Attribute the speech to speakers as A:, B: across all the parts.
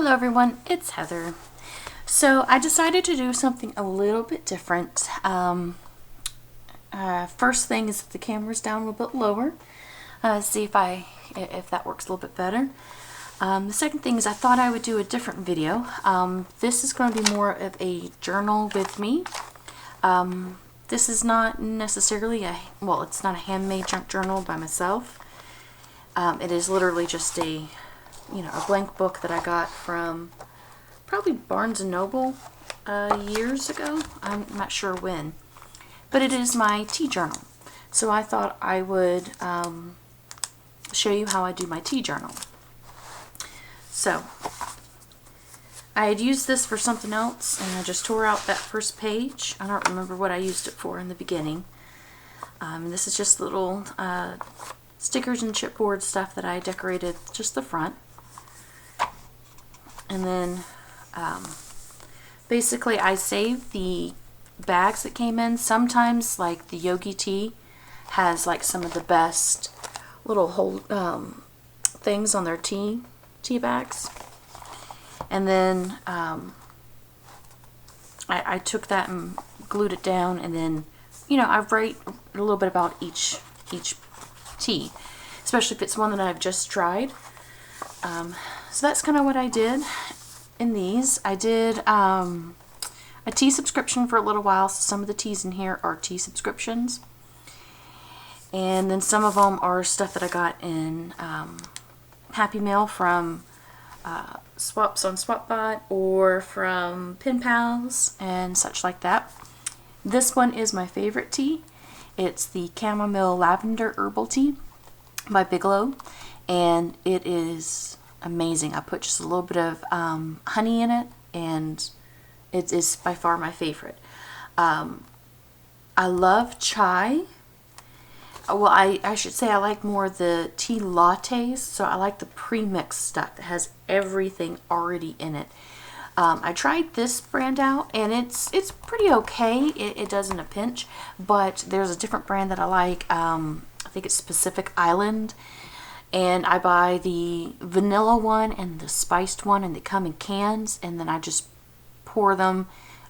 A: Hello everyone, it's Heather. So I decided to do something a little bit different. First thing is the camera's down a little bit lower. See if that works a little bit better. The second thing is I thought I would do a different video. This is going to be more of a journal with me. This is not necessarily it's not a handmade junk journal by myself. It is literally just a blank book that I got from probably Barnes & Noble years ago. I'm not sure when. But it is my tea journal. So I thought I would show you how I do my tea journal. So I had used this for something else and I just tore out that first page. I don't remember what I used it for in the beginning. This is just little stickers and chipboard stuff that I decorated just the front. And then basically I saved the bags that came in. Sometimes like the Yogi Tea has like some of the best little things on their tea bags. And then I took that and glued it down, and then I write a little bit about each tea, especially if it's one that I've just tried. So that's kind of what I did in these. I did a tea subscription for a little while, so some of the teas in here are tea subscriptions. And then some of them are stuff that I got in Happy Mail from Swaps on SwapBot or from Pen Pals and such like that. This one is my favorite tea. It's the Chamomile Lavender Herbal Tea by Bigelow, and it is amazing. I put just a little bit of honey in it, and it is by far my favorite. I love chai. Well, I should say I like more the tea lattes, so I like the pre-mixed stuff that has everything already in it. I tried this brand out, and it's pretty okay. It does in a pinch, but there's a different brand that I like. I think it's Pacific Island, and I buy the vanilla one and the spiced one, and they come in cans, and then I just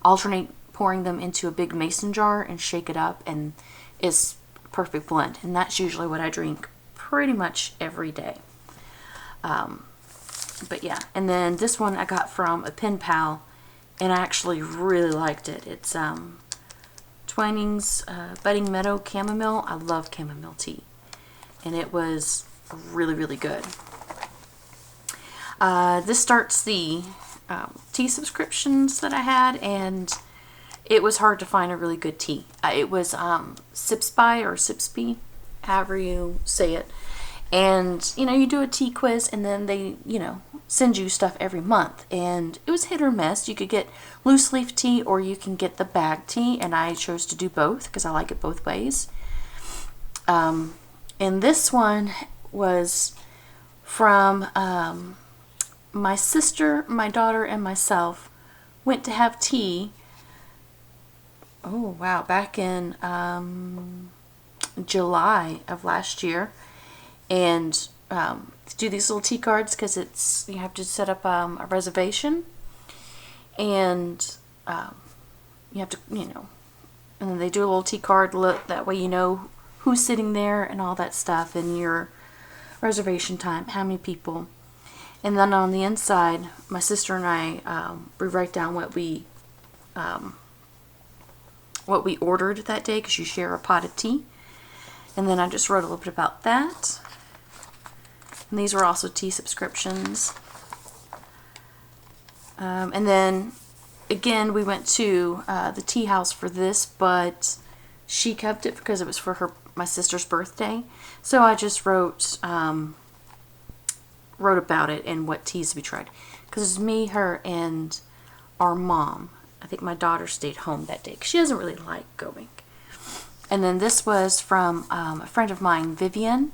A: alternate pouring them into a big mason jar and shake it up, and it's perfect blend. And that's usually what I drink pretty much every day. But yeah, and then this one I got from a pen pal, and I actually really liked it. It's Twinings Budding Meadow Chamomile. I love chamomile tea, and it was really, really good. This starts the tea subscriptions that I had, and it was hard to find a really good tea. It was Sipsby or Sipsby, however you say it. And you do a tea quiz, and then they send you stuff every month, and it was hit or miss. You could get loose leaf tea or you can get the bag tea, and I chose to do both because I like it both ways. And this one was from my sister, my daughter, and myself went to have tea. Oh wow, back in July of last year, and do these little tea cards because you have to set up a reservation, and you have to and then they do a little tea card. That way you know who's sitting there and all that stuff, and your reservation time, how many people. And then on the inside, my sister and I we write down what we ordered that day, because you share a pot of tea. And then I just wrote a little bit about that. And these were also tea subscriptions. And then again, we went to the tea house for this, but she kept it because it was for my sister's birthday. So I just wrote about it and what teas we tried, because it was me, her, and our mom. I think my daughter stayed home that day because she doesn't really like going. And then this was from a friend of mine, Vivian.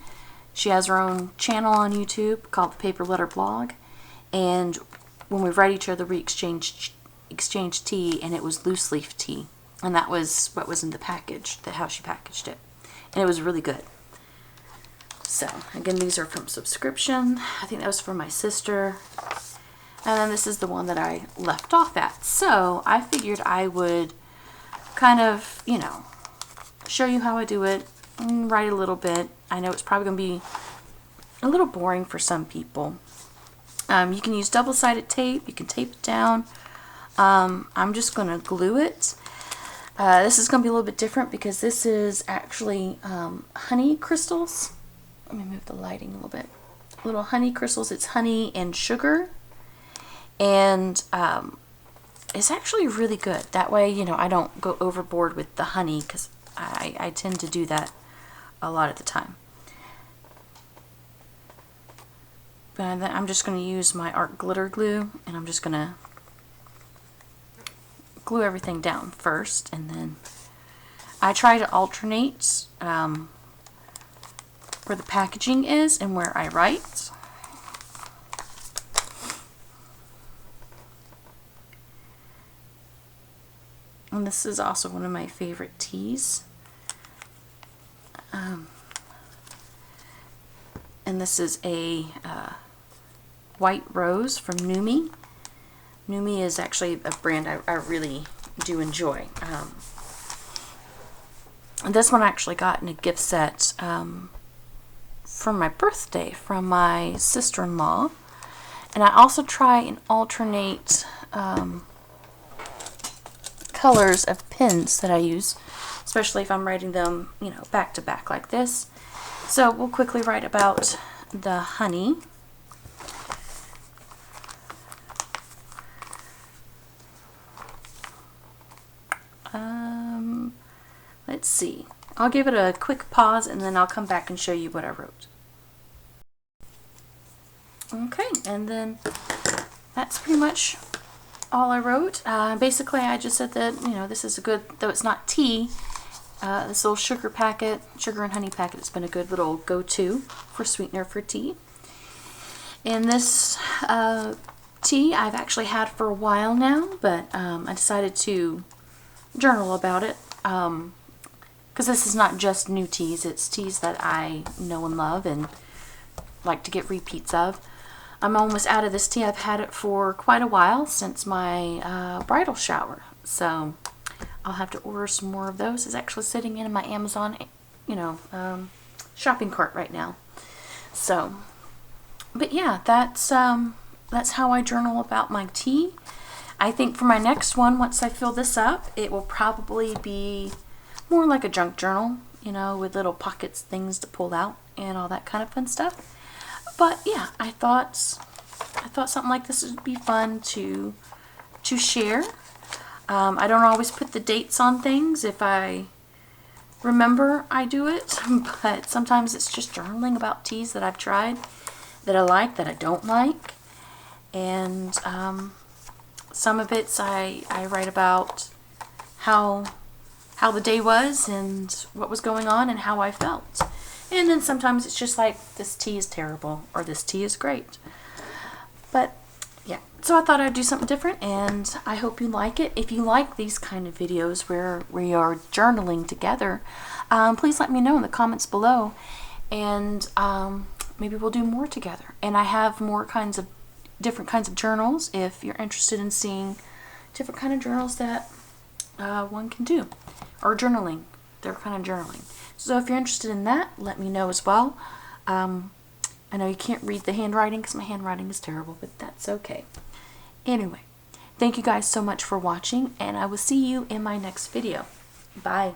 A: She has her own channel on YouTube called The Paper Letter Blog. And when we write each other, we exchange tea, and it was loose leaf tea. And that was what was in the package, how she packaged it. And it was really good. So, again, these are from subscription. I think that was for my sister. And then this is the one that I left off at. So I figured I would kind of, you know, show you how I do it and write a little bit. I know it's probably going to be a little boring for some people. You can use double-sided tape. You can tape it down. I'm just going to glue it. This is going to be a little bit different because this is actually honey crystals. Let me move the lighting a little bit. Little honey crystals. It's honey and sugar. And it's actually really good. That way, you know, I don't go overboard with the honey because I tend to do that a lot of the time. But then I'm just going to use my art glitter glue, and I'm just going to glue everything down first, and then I try to alternate where the packaging is and where I write. And this is also one of my favorite teas. And this is a white rose from Numi. Numi is actually a brand I really do enjoy. This one I actually got in a gift set for my birthday from my sister-in-law. And I also try and alternate colors of pens that I use, especially if I'm writing them, you know, back to back like this. So we'll quickly write about the honey. Let's see. I'll give it a quick pause and then I'll come back and show you what I wrote. Okay, and then that's pretty much all I wrote. Basically, I just said that, you know, this is a good, though it's not tea, this little sugar packet, sugar and honey packet, has been a good little go-to for sweetener for tea. And this tea I've actually had for a while now, but I decided to journal about it because this is not just new teas, it's teas that I know and love and like to get repeats of. I'm almost out of this tea. I've had it for quite a while, since my bridal shower, so I'll have to order some more of those. It's actually sitting in my Amazon, you know, shopping cart right now. So, but yeah, that's how I journal about my tea. I think for my next one, once I fill this up, it will probably be more like a junk journal, you know, with little pockets, things to pull out, and all that kind of fun stuff. But yeah, I thought something like this would be fun to share. I don't always put the dates on things. If I remember, I do it, but sometimes it's just journaling about teas that I've tried, that I like, that I don't like, and some of it's I write about how the day was and what was going on and how I felt. And then sometimes it's just like, this tea is terrible or this tea is great. But yeah, so I thought I'd do something different, and I hope you like it. If you like these kind of videos where we are journaling together, please let me know in the comments below, and maybe we'll do more together. And I have more different kinds of journals if you're interested in seeing different kind of journals that one can do, or journaling, their kind of journaling. So if you're interested in that, let me know as well. I know you can't read the handwriting because my handwriting is terrible, but that's okay. Anyway, thank you guys so much for watching, and I will see you in my next video. Bye.